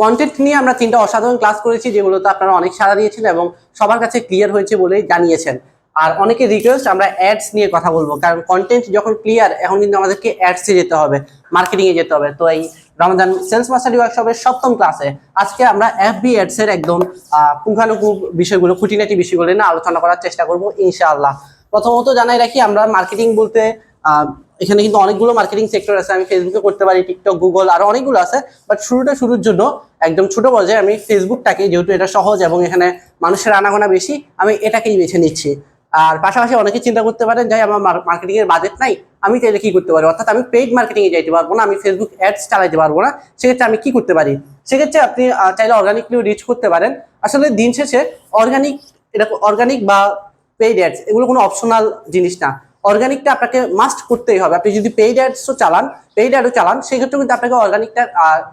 Content নিয়ে আমরা 3টা অসাধারণ ক্লাস করেছি, যেগুলোতে আপনারা অনেক সাড়া দিয়েছেন এবং সবার কাছে ক্লিয়ার হয়েছে বলে জানিয়েছেন। আর অনেকে রিকোয়েস্ট আমরা অ্যাডস নিয়ে কথা বলবো, কারণ কন্টেন্ট যখন ক্লিয়ার, এখন কিন্তু আমাদেরকে অ্যাডসে যেতে হবে, মার্কেটিং এ যেতে হবে। তো এই রমজান সেলস মাস্টারি ওয়ার্কশপের 7ম ক্লাসে আজকে আমরা এফবি অ্যাডস এর একদম পুঙ্খানুপুঙ্খ বিষয়গুলো, খুঁটিনাটি বিষয়গুলো নিয়ে আলোচনা করার চেষ্টা করব ইনশাআল্লাহ। প্রথমত জানাই রাখি, আমরা মার্কেটিং বলতে এখানে কিন্তু অনেকগুলো মার্কেটিং সেক্টর আছে। আমি ফেসবুকে করতে পারি, টিকটক, গুগল, আরো অনেকগুলো আছে। বাট শুরুর জন্য একদম ছোট পর্যায়ে আমি ফেসবুকটাকে, যেহেতু এটা সহজ এবং এখানে মানুষের আনাগোনা বেশি, আমি এটাকেই বেছে নিচ্ছি। আর পাশাপাশি অনেকে চিন্তা করতে পারেন যে আমার মার্কেটিং এর বাজেট নাই, আমি চাইলে কি করতে পারি, অর্থাৎ আমি পেইড মার্কেটিং এ যাইতে পারবো না, আমি ফেসবুক অ্যাডস চালাইতে পারবো না। সেক্ষেত্রে আমি কি করতে পারি? সেক্ষেত্রে আপনি চাইলে অর্গানিকলিও রিচ করতে পারেন। আসলে দিন শেষে অর্গানিক বা পেইড অ্যাডস এগুলো কোনো অপশনাল জিনিস না। অর্গানিকটা আপনাকে মাস্ট করতেই হবে। আপনি যদি পেইড অ্যাডও চালান, সেক্ষেত্রে কিন্তু আপনাকে অর্গানিকটা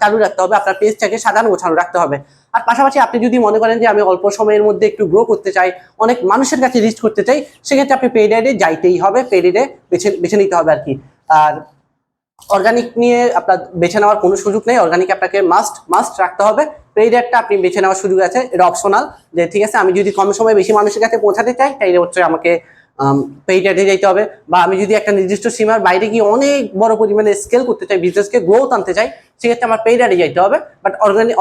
চালু রাখতে হবে, আপনার পেজটাকে সাজানো গোছানো রাখতে হবে। আর পাশাপাশি আপনি যদি মনে করেন যে আমি অল্প সময়ের মধ্যে একটু গ্রো করতে চাই, অনেক মানুষের কাছে রিচ করতে চাই, সেক্ষেত্রে আপনি পেইড অ্যাডে যাইতেই হবে, পেইড অ্যাডে বেছে নিতে হবে আর কি। আর অর্গানিক নিয়ে আপনার বেছে নেওয়ার কোনো সুযোগ নেই, অর্গানিক আপনাকে মাস্ট রাখতে হবে। পেইড অ্যাডটা আপনি বেছে নেওয়ার সুযোগ আছে, এটা অপশনাল। যে ঠিক আছে, আমি যদি কম সময়ে বেশি মানুষের কাছে পৌঁছাতে চাই, তাইলে হচ্ছে আমাকে পেইড অ্যাডে যাইতে হবে। বা আমি যদি একটা নির্দিষ্ট সীমার বাইরে গিয়ে অনেক বড় পরিমাণে স্কেল করতে চাই, বিজনেসকে গ্রোথ আনতে চাই, সেক্ষেত্রে আমার পেইড অ্যাডে যাইতে হবে। বাট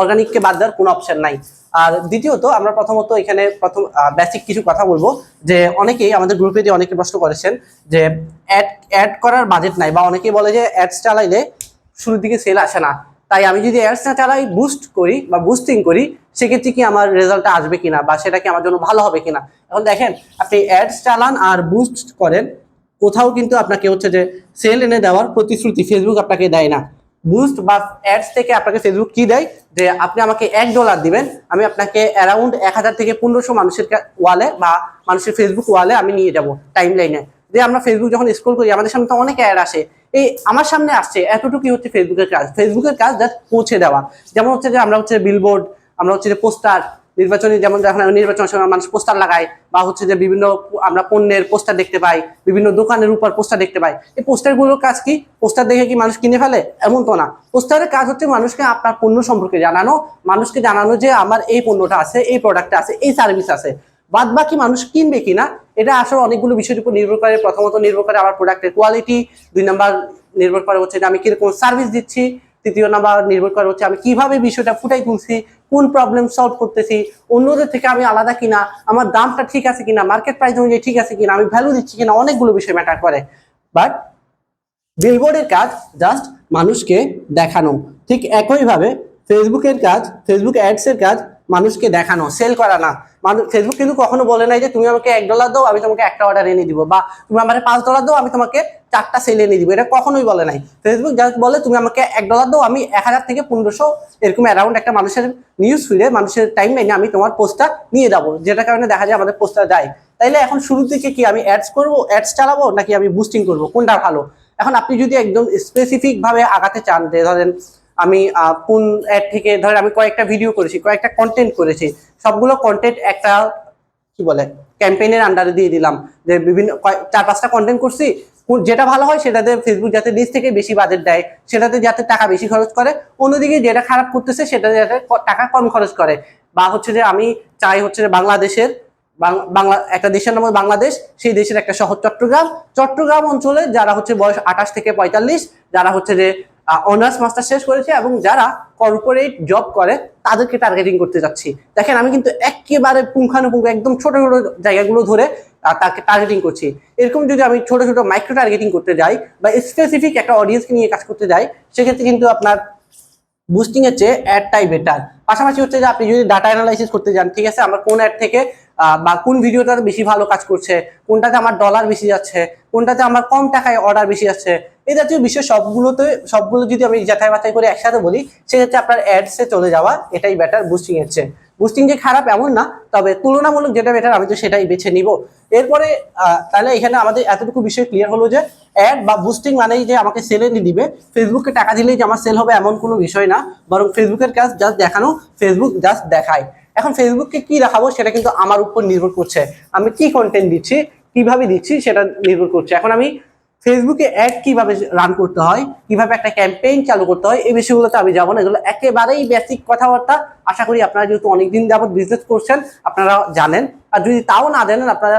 অর্গানিককে বাদ দেওয়ার কোনো অপশন নাই। আর দ্বিতীয়ত, আমরা প্রথমত এখানে বেসিক কিছু কথা বলবো। যে অনেকেই আমাদের গ্রুপে যে অনেকে প্রশ্ন করেছেন যে অ্যাড করার বাজেট নাই, বা অনেকেই বলে যে অ্যাডস চালাইলে শুরুর দিকে সেল আসে না। তাই আমি যদি অ্যাডস না চালাই, বুস্ট করি বা বুস্টিং করি, সেক্ষেত্রে কি আমার রেজাল্টটা আসবে কিনা, বা সেটা কি আমার জন্য ভালো হবে কিনা? এখন দেখেন, আপনি অ্যাডস চালান আর বুস্ট করেন, কোথাও কিন্তু আপনাকে হচ্ছে যে সেল এনে দেওয়ার প্রতিশ্রুতি ফেসবুক আপনাকে দেয় না। বুস্ট বা অ্যাডস থেকে আপনাকে ফেসবুক কি দেয়, যে আপনি আমাকে $1 দিবেন, আমি আপনাকে অ্যারাউন্ড 1000 থেকে 1500 মানুষের ওয়ালে বা মানুষের ফেসবুক ওয়ালে আমি নিয়ে যাব টাইম লাইনে। যে আমরা ফেসবুক যখন স্ক্রল করি, আমাদের সামনে তো অনেক অ্যাড আসে, এই আমার সামনে আসছে, এতটুকুই হচ্ছে ফেসবুকের কাজ জাস্ট পৌঁছে দেওয়া। যেমন হচ্ছে যে আমরা হচ্ছে বিলবোর্ড, আমরা হচ্ছে যে পোস্টার, নির্বাচনী, যেমন যখন নির্বাচনের সময় মানুষ পোস্টার লাগায়, বা হচ্ছে যে বিভিন্ন আমরা পণ্যের পোস্টার দেখতে পাই, বিভিন্ন দোকানের উপর পোস্টার দেখতে পাই। এই পোস্টারগুলোর কাজ কি? পোস্টার দেখে কি মানুষ কিনে ফেলে? এমন তো না। পোস্টারের কাজ হচ্ছে মানুষকে আপনার পণ্য সম্পর্কে জানানো, মানুষকে জানানো যে আমার এই পণ্যটা আছে, এই প্রোডাক্টটা আছে, এই সার্ভিস আছে। বাদ বাকি মানুষ কিনবে কিনা, এটা আসলে অনেকগুলো বিষয়ের উপর নির্ভর করে। প্রথমত নির্ভর করে আমার প্রোডাক্টের কোয়ালিটি, 2 নাম্বার নির্ভর করে হচ্ছে যে আমি কিরকম সার্ভিস দিচ্ছি, 3য় নাম্বার নির্ভর করে হচ্ছে আমি কিভাবে বিষয়টা ফুটাই তুলছি, কোন প্রবলেম সলভ করতেছি, অন্যদের থেকে আমি আলাদা কিনা, আমার দামটা ঠিক আছে কিনা, মার্কেট প্রাইস অনুযায়ী ঠিক আছে কিনা, আমি ভ্যালু দিচ্ছি কিনা, অনেকগুলো বিষয় ম্যাটার করে। বাট বিলবোর্ডের কাজ জাস্ট মানুষকে দেখানো। ঠিক একইভাবে ফেসবুকের কাজ, ফেসবুক অ্যাডস এর কাজ মানুষকে দেখানো, সেল করা না। ফেসবুক কিন্তু কখনো বলে নাই যে তুমি আমাকে $1 দাও, আমি তোমাকে একটা অর্ডার এনে দিব, বা তুমি আমার $5 দাও, আমি তোমাকে 4টা সেল এনে দিব। এটা কখনোই বলে নাই। ফেসবুক জাস্ট বলে তুমি আমাকে $1 দাও, আমি 1000 থেকে 1500 এরকম অ্যারাউন্ড একটা মানুষের নিউজ ফিডে, মানুষের টাইম লাইনে আমি তোমার পোস্টটা নিয়ে যাবো, যেটার কারণে দেখা যায় আমাদের পোস্টটা যায়। তাইলে এখন শুরু থেকে কি আমি অ্যাডস করবো, অ্যাডস চালাবো, নাকি আমি বুস্টিং করবো, কোনটা ভালো? এখন আপনি যদি একদম স্পেসিফিক ভাবে আগাতে চান, যে ধরেন আমি কোন অ্যাড থেকে, ধরেন আমি কয়েকটা ভিডিও করেছি, কয়েকটা কন্টেন্ট করেছি, সবগুলো কন্টেন্ট একটা কি বলে ক্যাম্পেইনের আন্ডারে দিয়ে দিলাম, যে বিভিন্ন 4-5টা কন্টেন্ট করছি, যেটা ভালো হয় সেটাতে ফেসবুক যাতে নিজ থেকে বেশি বাজেট দেয়, সেটাতে যাতে টাকা বেশি খরচ করে, অন্যদিকে যেটা খারাপ করতেছে সেটাতে যাতে টাকা কম খরচ করে। বা হচ্ছে যে আমি চাই হচ্ছে যে বাংলাদেশের বাংলা একটা দেশের নাম বাংলাদেশ, সেই দেশের একটা শহর চট্টগ্রাম অঞ্চলে যারা হচ্ছে বয়স 28 থেকে 45, যারা হচ্ছে যে অনার্স মাস্টার শেষ করেছে এবং যারা কর্পোরেট জব করে, তাদেরকে টার্গেটিং করতে যাচ্ছি। দেখেন, আমি কিন্তু একেবারে পুঙ্খানুপুঙ্খ একদম ছোট ছোট জায়গাগুলো ধরে তাকে টার্গেটিং করছি। এরকম যদি আমি ছোট ছোট মাইক্রো টার্গেটিং করতে যাই, বা স্পেসিফিক একটা অডিয়েন্সকে নিয়ে কাজ করতে যাই, সেক্ষেত্রে কিন্তু আপনার বুস্টিং এর চেয়ে অ্যাডটাই বেটার। পাশাপাশি হচ্ছে যে আপনি যদি ডাটা অ্যানালাইসিস করতে যান, ঠিক আছে, আমার কোন অ্যাড থেকে বা কোন ভিডিওটা বেশি ভালো কাজ করছে, কোনটাতে আমার ডলার বেশি যাচ্ছে, কোনটাতে আমার কম টাকায় অর্ডার বেশি যাচ্ছে, এই জাতীয় বিষয় সবগুলো যদি আমি যাচাই বাছাই করে একসাথে বলি, সেক্ষেত্রে আপনার অ্যাডসে চলে যাওয়া এটাই বেটার বুস্টিং এর চেয়ে। বুস্টিং যে খারাপ এমন না, তবে তুলনামূলক যেটা বেটার আমি তো সেটাই বেছে নিব। এরপরে তাহলে এখানে আমাদের এতটুকু বিষয় ক্লিয়ার হলো যে অ্যাড বা বুস্টিং মানেই যে আমাকে সেল এনে দিবে, ফেসবুককে টাকা দিলেই যে আমার সেল হবে এমন কোনো বিষয় না, বরং ফেসবুকের কাজ জাস্ট দেখানো, ফেসবুক জাস্ট দেখায়। এখন ফেসবুককে কি দেখাবো সেটা কিন্তু আমার উপর নির্ভর করছে, আমি কি কন্টেন্ট দিচ্ছি, কিভাবে দিচ্ছি সেটা নির্ভর করছে। এখন আমি ফেসবুকে অ্যাড কিভাবে রান করতে হয়, কিভাবে একটা ক্যাম্পেইন চালু করতে হয়, এই বিষয়গুলোতে আমি যাবো না। এগুলো একেবারেই বেসিক কথাবার্তা। আশা করি আপনারা যেহেতু অনেকদিন যাবত বিজনেস করছেন আপনারা জানেন। আর যদি তাও না জানেন, আপনারা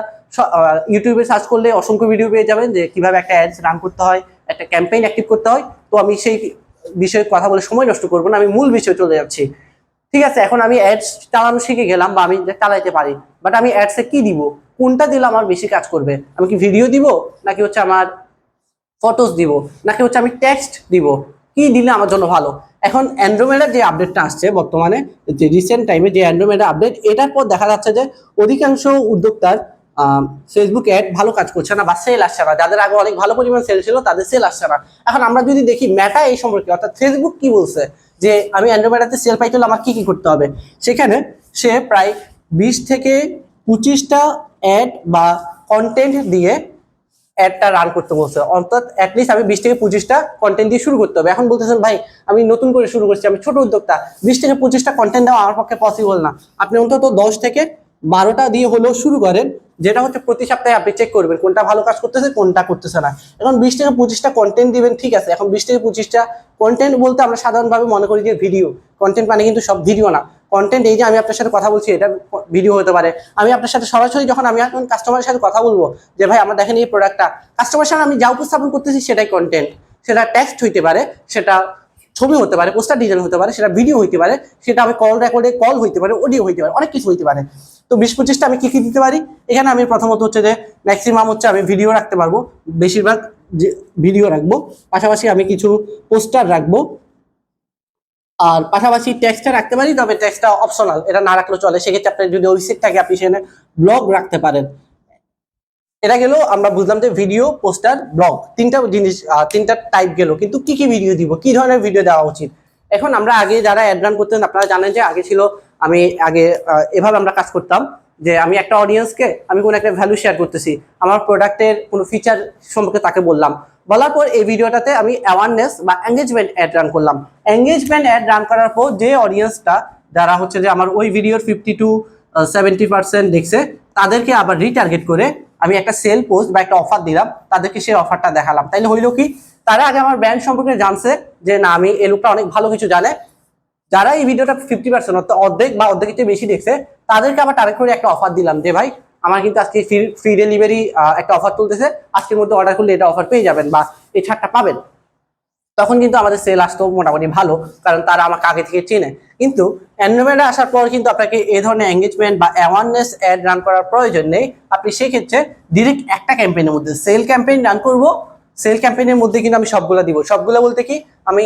ইউটিউবে সার্চ করলে অসংখ্য ভিডিও পেয়ে যাবেন যে কিভাবে একটা অ্যাডস রান করতে হয়, একটা ক্যাম্পেইন অ্যাক্টিভ করতে হয়। তো আমি সেই বিষয়ে কথা বলে সময় নষ্ট করবো না, আমি মূল বিষয়ে চলে যাচ্ছি। ঠিক আছে, এখন আমি অ্যাডস চালানো শিখে গেলাম বা আমি চালাইতে পারি, বাট আমি অ্যাডসে কি দিব, কোনটা দিলে আমার বেশি কাজ করবে? আমি কি ভিডিও দিব, নাকি হচ্ছে আমার ফটোস দিব, নাকি হচ্ছে আমি টেক্সট দিব, কি দিলে আমার জন্য ভালো? এখন অ্যান্ড্রোমেডার যে আপডেটটা আসছে বর্তমানে, যে রিসেন্ট টাইমে যে অ্যান্ড্রোমেডার আপডেট, এটার পর দেখা যাচ্ছে যে অধিকাংশ উদ্যোক্তার ফেসবুক অ্যাড ভালো কাজ করছে না বা সেল আসছে না। যাদের আগে অনেক ভালো পরিমাণ সেল ছিল তাদের সেল আসছে না। এখন আমরা যদি দেখি মেটা এই সম্পর্কে, অর্থাৎ ফেসবুক কি বলছে যে আমি অ্যান্ড্রোমেডাতে সেল পাইতে হলে আমার কি কি করতে হবে, সেখানে সে প্রায় 20 থেকে 25টা অ্যাড বা কন্টেন্ট দিয়ে অ্যাডটা রান করতে বলছে। অর্থাৎ অ্যাটলিস্ট আমি 20 থেকে 25টা কন্টেন্ট দিয়ে শুরু করতে হবে। এখন বলতেছেন ভাই আমি নতুন করে শুরু করছি, আমি ছোট উদ্যোক্তা, 20 থেকে 25টা কন্টেন্ট দেওয়া আমার পক্ষে পসিবল না। আপনি অন্তত 10 থেকে 12টা দিয়ে হলেও শুরু করেন, যেটা হচ্ছে প্রতি সপ্তাহে আপনি চেক করবেন কোনটা ভালো কাজ করতেছে কোনটা করতেছে না। এখন 20 থেকে 25টা কন্টেন্ট দিবেন, ঠিক আছে। এখন 20 থেকে 25টা কন্টেন্ট বলতে আমরা সাধারণভাবে মনে করি যে ভিডিও কন্টেন্ট, মানে কিন্তু সব ভিডিও না। কন্টেন্ট এই যে আমি আপনার সাথে কথা বলছি, এটা ভিডিও হতে পারে। আমি আপনার সাথে সরাসরি যখন আমি এখন কাস্টমারের সাথে কথা বলবো যে ভাই আমার দেখেন এই প্রোডাক্টটা, কাস্টমারের সাথে আমি যা উপস্থাপন করতেছি সেটাই কন্টেন্ট। সেটা টেক্সট হইতে পারে, সেটা ছবি হতে পারে, পোস্টার ডিজাইন হতে পারে, সেটা ভিডিও হইতে পারে, সেটা আমি কল রেকর্ডে কল হইতে পারে, অডিও হইতে পারে, অনেক কিছু হইতে পারে। তো 20-25টা আমি কি কি দিতে পারি? এখানে আমি প্রথমত হচ্ছে যে ম্যাক্সিমাম হচ্ছে আমি ভিডিও রাখতে পারবো, বেশিরভাগ যে ভিডিও রাখবো, পাশাপাশি আমি কিছু পোস্টার রাখবো, আর পাশাপাশি টেক্সটটা রাখতে পারি, তবে টেক্সটটা অপশনাল, এটা না রাখলেও চলে। সেক্ষেত্রে আপনার যদি ওয়েবসাইট থাকে আপনি সেখানে ব্লগ রাখতে পারেন। এটা গেল, আমরা বুঝলাম যে ভিডিও, পোস্টার, ব্লগ, তিনটা জিনিস, তিনটা টাইপ গেল। কিন্তু কি কি ভিডিও দিব, কি ধরনের ভিডিও দেওয়া উচিত? এখন আমরা আগে যারা অ্যাড রান করতেন আপনারা জানেন যে আগে ছিল, আমি আগে এভাবে আমরা কাজ করতাম যে আমি একটা অডিয়েন্সকে আমি কোনো একটা ভ্যালু শেয়ার করতেছি, আমার প্রোডাক্টের কোনো ফিচার সম্পর্কে তাকে বললাম, বলার পর এই ভিডিওটাতে আমি অ্যাওয়ারনেস বা এঙ্গেজমেন্ট অ্যাড রান করলাম। এঙ্গেজমেন্ট অ্যাড রান করার পর যে অডিয়েন্সটা, যারা হচ্ছে যে আমার ওই ভিডিওর 50 to 70% দেখছে, তাদেরকে আবার রিটার্গেট করে আমি একটা সেল পোস্ট বা একটা অফার দিলাম, তাদেরকে সেই অফারটা দেখালাম। তাইলে হইলো কি, তারা আগে আমার ব্র্যান্ড সম্পর্কে জানছে যে না, আমি এই লোকটা অনেক ভালো কিছু জানে। যারা এই ভিডিওটা 50% অর্থাৎ অর্ধেক বা অর্ধেকের চেয়ে বেশি দেখছে, তাদেরকে আবার টার্গেট করে একটা অফার দিলাম যে ভাই আমার কিন্তু আজকে ফ্রি ডেলিভারি একটা অফার চলতেছে, আজকের মধ্যে অর্ডার করলে এটা অফার পেয়ে যাবেন বা এই ছাড়টা পাবেন। তখন কিন্তু আমাদের সেল আসতো মোটামুটি ভালো, কারণ তারা আমাকে আগে থেকে চেনে। কিন্তু অ্যান্ড্রয়েডে আসার পর কিন্তু আপনাকে এই ধরনের এঙ্গেজমেন্ট বা অ্যাওয়ারনেস অ্যাড রান করার প্রয়োজন নেই। আপনি সেক্ষেত্রে ডিরেক্ট একটা ক্যাম্পেইনের মধ্যে সেল ক্যাম্পেইন রান করব। সেল ক্যাম্পেইনের মধ্যে কিন্তু আমি সবগুলো দিব। সবগুলো বলতে কি, আমি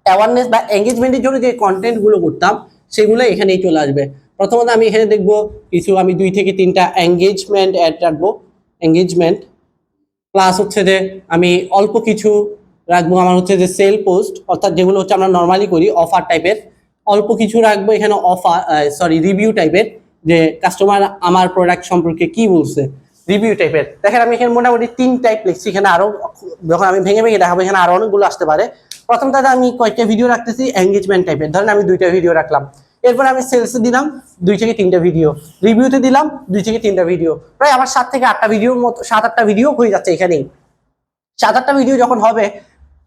অ্যাওয়ারনেস বা এঙ্গেজমেন্টের জন্য যে কন্টেন্ট গুলো করতাম সেগুলো এখানেই চলে আসবে। প্রথমত আমি এখানে দেখবো কিছু, আমি 2 থেকে 3টা এঙ্গেজমেন্ট অ্যাড রাখবো। এঙ্গেজমেন্ট প্লাস হচ্ছে যে আমি অল্প কিছু রাখবো আমার হচ্ছে যে সেল পোস্ট, অর্থাৎ যেগুলো হচ্ছে আমরা নর্মালি করি অফার টাইপের। অল্প কিছু রাখবো এখানে অফার, রিভিউ টাইপের, যে কাস্টমার আমার প্রোডাক্ট সম্পর্কে কি বলছে, রিভিউ টাইপের। দেখেন আমি এখানে মোটামুটি 3 টাইপ লিখছি, এখানে আরো যখন আমি ভেঙে ভেঙে দেখাবো এখানে আরো অনেকগুলো আসতে পারে। প্রথম তাতে আমি কয়েকটা ভিডিও রাখতেছি এঙ্গেজমেন্ট টাইপের, ধরেন আমি 2টা ভিডিও রাখলাম। এরপর আমি সেলসে দিলাম 2 থেকে 3টা ভিডিও, রিভিউতে দিলাম 2 থেকে 3টা ভিডিও, প্রায় আমার 7 থেকে 8টা ভিডিওর মতো, 7-8টা ভিডিও হয়ে যাচ্ছে এখানেই। 7-8টা ভিডিও যখন হবে,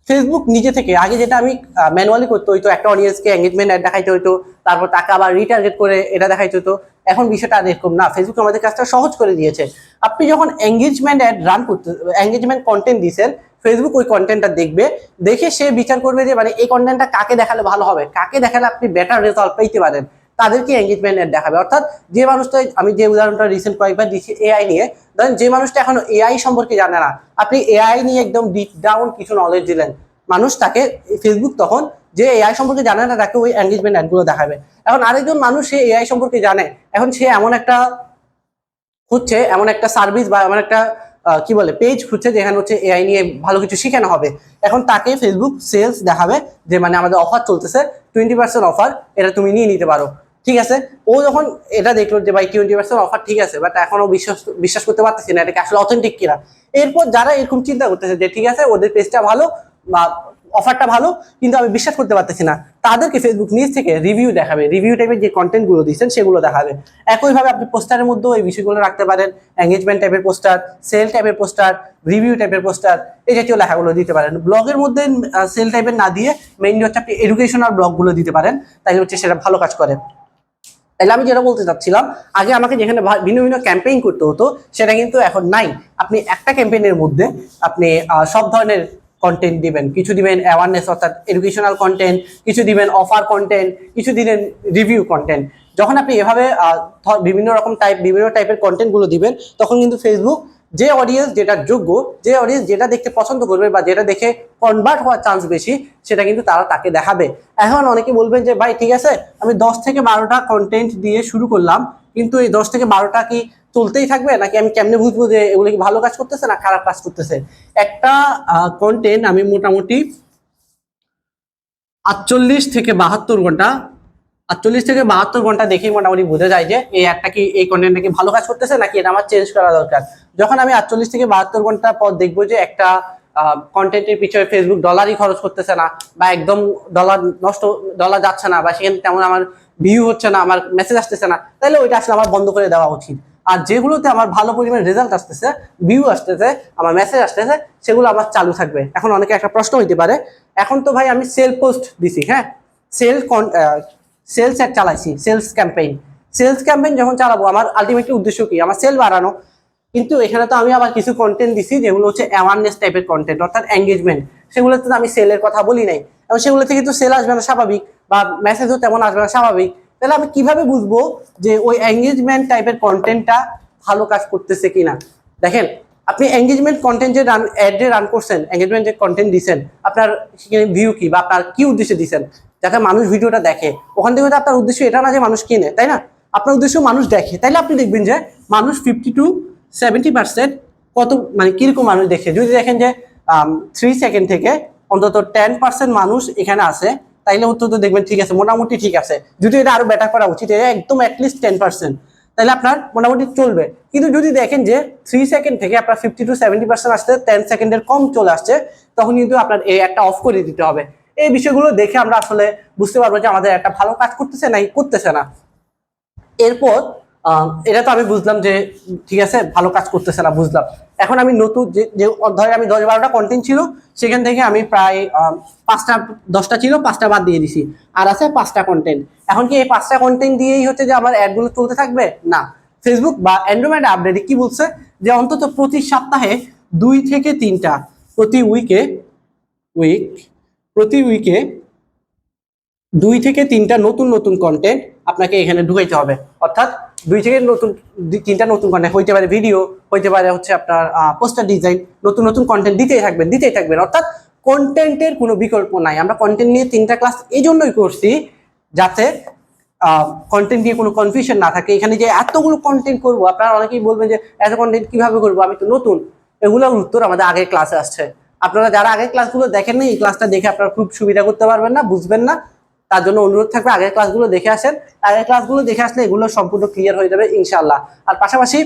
ফেসবুক নিজে থেকে, আগে যেটা আমি ম্যানুয়ালি করতে হইতো, একটা অডিয়েন্সকে এঙ্গেজমেন্ট অ্যাড দেখাইতে হইতো, তারপর টাকা আবার রিটার্গেট করে এটা দেখাইতে হতো। এখন বিষয়টা আর এরকম না, ফেসবুক আমাদের কাজটা সহজ করে দিয়েছে। আপনি যখন এঙ্গেজমেন্ট অ্যাড রান করতে, এঙ্গেজমেন্ট কন্টেন্ট দিয়েছেন, ফেসবুক ওই কন্টেন্টটা দেখবে, দেখে সে বিচার করবে যে মানে এই কন্টেন্টটা কাকে দেখালে ভালো হবে, কাকে দেখালে আপনি বেটার রেজাল্ট পেতে পারেন, তাদেরকে এঙ্গেজমেন্ট অ্যাড দেখাবে। অর্থাৎ যে মানুষটা, আমি যে উদাহরণটা রিসেন্ট কয়েকবার দিচ্ছি এআই নিয়ে, ধরেন যে মানুষটা এখনো এআই সম্পর্কে জানে না, আপনি এআই নিয়ে একদম ডিপ ডাউন কিছু নলেজ দিলেন, মানুষ তাকে, ফেসবুক তখন যে এআই সম্পর্কে জানে না তাকে ওই এঙ্গেজমেন্ট অ্যাডগুলো দেখাবে। এখন আরেকজন মানুষ সে এআই সম্পর্কে জানে, এখন সে এমন একটা খুঁজছে, এমন একটা সার্ভিস বা এমন একটা কি বলে পেজ খুঁজছে যেখানে হচ্ছে এআই নিয়ে ভালো কিছু শেখানো হবে, এখন তাকে ফেসবুক সেলস দেখাবে যে মানে আমাদের অফার চলতেছে, 20% অফার, এটা তুমি নিয়ে নিতে পারো। ঠিক আছে, ও যখন এটা দেখলো যে ভাই 20% অফার, ঠিক আছে, বাট এখনো বিশ্বাস করতে পারতেছি না এটা আসলে অথেন্টিক কিনা। এরপর যারা এরকম চিন্তা করতেছে যে ঠিক আছে ওদের পেজটা ভালো বা অফারটা ভালো কিন্তু আমি বিশ্বাস করতে পারতেছি না, তাদেরকে ফেসবুক নিজ থেকে রিভিউ দেখাবে, রিভিউ টাইপের যে কন্টেন্টগুলো দিচ্ছেন সেগুলো দেখাবে। একইভাবে আপনি পোস্টারের মধ্যেও এই বিষয়গুলো রাখতে পারেন, এঙ্গেজমেন্ট টাইপের পোস্টার, সেল টাইপের পোস্টার, রিভিউ টাইপের পোস্টার, এই জাতীয় লেখাগুলো দিতে পারেন। ব্লগের মধ্যে সেল টাইপের না দিয়ে মেইনলি হচ্ছে আপনি এডুকেশনাল ব্লগগুলো দিতে পারেন, তাইলে হচ্ছে সেটা ভালো কাজ করে। তাহলে আমি যেটা বলতে চাচ্ছিলাম, আগে আমাকে যেখানে ভিন্ন ভিন্ন ক্যাম্পেইন করতে হতো সেটা কিন্তু এখন নাই। আপনি একটা ক্যাম্পেইনের মধ্যে আপনি সব ধরনের কন্টেন্ট দিবেন, কিছু দিবেন অ্যাওয়ারনেস অর্থাৎ এডুকেশনাল কন্টেন্ট, কিছু দিবেন অফার কন্টেন্ট, কিছু দিবেন রিভিউ কন্টেন্ট। যখন আপনি এভাবে বিভিন্ন রকম বিভিন্ন টাইপের কন্টেন্টগুলো দিবেন, তখন কিন্তু ফেসবুক যে অডিয়েন্স যেটা যোগ্য, যে অডিয়েন্স যেটা দেখতে পছন্দ করবে বা যেটা দেখে কনভার্ট হওয়ার চান্স বেশি, সেটা কিন্তু তারা তাকে দেখাবে। এখন অনেকে বলবেন যে ভাই ঠিক আছে, আমি 10 থেকে 12টা কন্টেন্ট দিয়ে শুরু করলাম, কিন্তু এই 10 থেকে 12টা কি চলতেই থাকবে, নাকি আমি কেমনে বুঝবো যে এগুলো কি ভালো কাজ করতেছে না খারাপ কাজ করতেছে? একটা কন্টেন্ট আমি মোটামুটি 48 থেকে 72 ঘন্টা দেখেই মোটামুটি বোঝা যায় যে এই একটা কি, এই কন্টেন্টটা কি ভালো কাজ করতেছে নাকি এটা আমার চেঞ্জ করা দরকার। যখন আমি 48 থেকে 72 ঘন্টা পর দেখবো যে একটা কন্টেন্টের পিছনে ফেসবুক ডলারই খরচ করতেছে না, বা একদম ডলার যাচ্ছে না, বা সেখানে তেমন আমার ভিউ হচ্ছে না, আমার মেসেজ আসতেছে না, তাহলে ওইটা আসলে আমার বন্ধ করে দেওয়া উচিত। আর যেগুলোতে আমার ভালো পরিমাণ রেজাল্ট আসতেছে, ভিউ আসতেছে, আমার মেসেজ আসতেছে, সেগুলো আমার চালু থাকবে। এখন অনেকে একটা প্রশ্ন হইতে পারে, এখন তো ভাই আমি সেল পোস্ট দিছি, হ্যাঁ, সেল সেলস অ্যাড চালাইছি, সেলস ক্যাম্পেইন যখন চালাবো আমার আলটিমেটলি উদ্দেশ্য কি, আমার সেল বাড়ানো। কিন্তু এখানে তো আমি আবার কিছু কন্টেন্ট দিছি যেগুলো হচ্ছে অ্যাওয়ারনেস টাইপের কন্টেন্ট অর্থাৎ এঙ্গেজমেন্ট, সেগুলোতে তো আমি সেলের কথা বলি নাই, এবং সেগুলো থেকে তো সেল আসবে না স্বাভাবিক, বা মেসেজও তেমন আসবে না স্বাভাবিক। তাহলে আমি কিভাবে বুঝবো যে ওই এঙ্গেজমেন্ট টাইপের কন্টেন্টটা ভালো কাজ করতেছে কিনা? দেখেন, আপনি এঙ্গেজমেন্ট কন্টেন্ট যে রান করছেন, এঙ্গেজমেন্ট যে কন্টেন্ট দিচ্ছেন, আপনার সেখানে ভিউ কি বা আপনার কি উদ্দেশ্যে দিচ্ছেন, যাতে মানুষ ভিডিওটা দেখে। ওখান থেকে আপনার উদ্দেশ্য এটা না যে মানুষ কিনে, তাই না? আপনার উদ্দেশ্য মানুষ দেখে, তাইলে আপনি দেখবেন যে মানুষ 50 to 70% কত, মানে কিরকম মানুষ দেখে। যদি দেখেন যে 3 সেকেন্ড থেকে অন্তত 10% মানুষ এখানে আছে, তাইলে অন্তত দেখবেন ঠিক আছে, মোটামুটি ঠিক আছে। যদি এটা আরো বেটার করা উচিত, এটা একদম অ্যাটলিস্ট 10%, তাহলে আপনার মোটামুটি চলবে। কিন্তু যদি দেখেন যে 3 সেকেন্ড থেকে আপনার 50 to 70% আসতে 10 সেকেন্ডের কম চলে আসছে, তখন কিন্তু আপনার এই একটা অফ করে দিতে হবে। এই বিষয়গুলো দেখে আমরা আসলে বুঝতে পারবো যে আমাদের একটা ভালো কাজ করতেছে নাকি করতেছে না। এরপর এটা তো আমি বুঝলাম যে ঠিক আছে ভালো কাজ করতেছে না, বুঝলাম। এখন আমি নতুন যে ধরেন আমি 10-12টা কন্টেন্ট ছিল, সেখান থেকে আমি প্রায় 10টা ছিল, 5টা বাদ দিয়ে দিছি, আর আছে 5টা কন্টেন্ট। এখন কি এই 5টা কন্টেন্ট দিয়েই হচ্ছে যে আমার অ্যাডগুলো চলতে থাকবে? না, ফেসবুক বা অ্যান্ড্রয়েড আপডেটে কি বলছে যে অন্তত প্রতি সপ্তাহে 2 থেকে 3টা, প্রতি উইকে প্রতি উইকে 2 থেকে 3টা নতুন নতুন কন্টেন্ট আপনাকে এখানে ঢুকাইতে হবে। অর্থাৎ 2 থেকে 3টা নতুন কন্টেন্ট হইতে পারে, ভিডিও হইতে পারে, হচ্ছে আপনার পোস্টার ডিজাইন, নতুন নতুন কন্টেন্ট দিতেই থাকবেন। অর্থাৎ কন্টেন্টের কোনো বিকল্প নাই। আমরা কন্টেন্ট নিয়ে 3টা ক্লাস এই জন্যই করছি, যাতে কন্টেন্ট নিয়ে কোনো কনফিউশন না থাকে। এখানে যে এতগুলো কন্টেন্ট করবো, আপনারা অনেকেই বলবেন যে এত কন্টেন্ট কিভাবে করবো, আমি তো নতুন। এগুলোর উত্তর আমাদের আগের ক্লাসে আসছে। আপনারা যারা আগের ক্লাসগুলো দেখেন, এই ক্লাসটা দেখে আপনারা খুব সুবিধা করতে পারবেন না, বুঝবেন না। তার জন্য অনুরোধ থাকবে আগের ক্লাসগুলো দেখে আসেন। আগের ক্লাসগুলো দেখে আসলে এগুলো সম্পূর্ণ ক্লিয়ার হয়ে যাবে ইনশাআল্লাহ। আর পাশাপাশি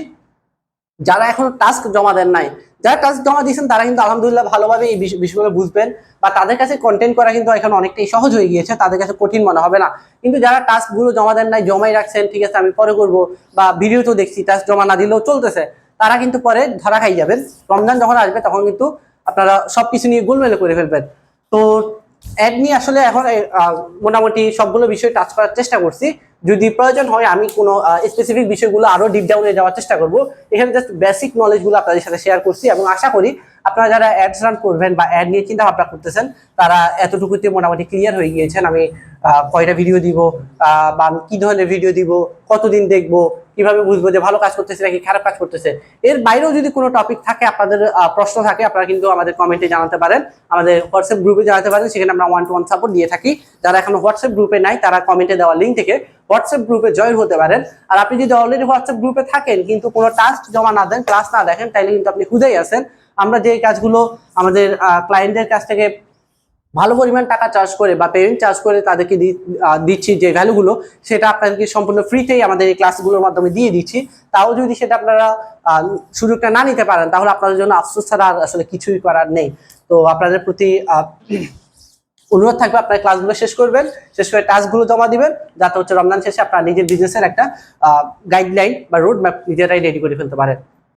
যারা এখনো টাস্ক জমা দেন নাই, যারা টাস্ক জমা দিয়েছেন, তারা কিন্তু আলহামদুলিল্লাহ ভালোভাবে এই বিষয়গুলো বুঝবেন, বা তাদের কাছে কন্টেন্ট করা কিন্তু এখন অনেকটাই সহজ হয়ে গিয়েছে, তাদের কাছে কঠিন মনে হবে না। কিন্তু যারা টাস্কগুলো জমা দেন নাই, জমাই রাখছেন, ঠিক আছে আমি পরে করব, বা ভিডিও তো দেখছি টাস্ক জমা না দিলেও চলতেছে, তারা কিন্তু পরে ধরা খাই যাবেন। রমজান যখন আসবে তখন কিন্তু আপনারা সবকিছু নিয়ে গোলমেলে করে ফেলবেন। তো অ্যাড নিয়ে আসলে এখন মোটামুটি সবগুলো বিষয় টাচ করার চেষ্টা করছি। যদি প্রয়োজন হয় আমি কোনো স্পেসিফিক বিষয়গুলো আরো ডিপ ডাউনে যাওয়ার চেষ্টা করব। এখানে জাস্ট বেসিক নলেজগুলো আপনাদের সাথে শেয়ার করছি, এবং আশা করি আপনারা যারা অ্যাডস রান করবেন বা অ্যাড নিয়ে চিন্তা ভাবনা করতেছেন, তারা এতটুকুতে মোটামুটি ক্লিয়ার হয়ে গিয়েছেন। আমি কয়টা ভিডিও দিব, বা আমি কি ধরনের ভিডিও দিব, কতদিন দেখবো, কিভাবে বুঝবো যে ভালো কাজ করতেছে নাকি খারাপ কাজ করতেছে। এর বাইরেও যদি কোনো টপিক থাকে, আপনাদের প্রশ্ন থাকে, আপনারা কিন্তু আমাদের কমেন্টে জানাতে পারেন, আমাদের হোয়াটসঅ্যাপ গ্রুপে জানাতে পারেন। সেখানে আমরা 1-to-1 সাপোর্ট দিয়ে থাকি। যারা এখনো হোয়াটসঅ্যাপ গ্রুপে নাই, তারা কমেন্টে দেওয়া লিঙ্ক থেকে হোয়াটসঅ্যাপ গ্রুপে জয়েন হতে পারেন। আর আপনি যদি অলরেডি হোয়াটসঅ্যাপ গ্রুপে থাকেন কিন্তু কোনো টাস্ক জমা না দেন, ক্লাস না দেখেন, তাইলে কিন্তু আপনি খুঁজেই আছেন। আমরা যে কাজগুলো আমাদের ক্লায়েন্টদের কাছ থেকে ভালো পরিমাণ টাকা চার্জ করে বা পেমেন্ট চার্জ করে তাদেরকে দিচ্ছি, যে ভ্যালুগুলো, সেটা আপনাদেরকে সম্পূর্ণ ফ্রিতেই আমাদের এই ক্লাসগুলোর মাধ্যমে দিয়ে দিচ্ছি। তাও যদি সেটা আপনারা সুযোগটা না নিতে পারেন, তাহলে আপনাদের জন্য আফসোস ছাড়া আর আসলে কিছুই করার নেই। তো আপনাদের প্রতি অনুরোধ থাকবে আপনার ক্লাসগুলো শেষ করবেন, শেষ করে টাস্কগুলো জমা দিবেন, যাতে হচ্ছে রমজান শেষে আপনার নিজের বিজনেসের একটা গাইডলাইন বা রোড ম্যাপ নিজেরাই রেডি করে ফেলতে পারেন।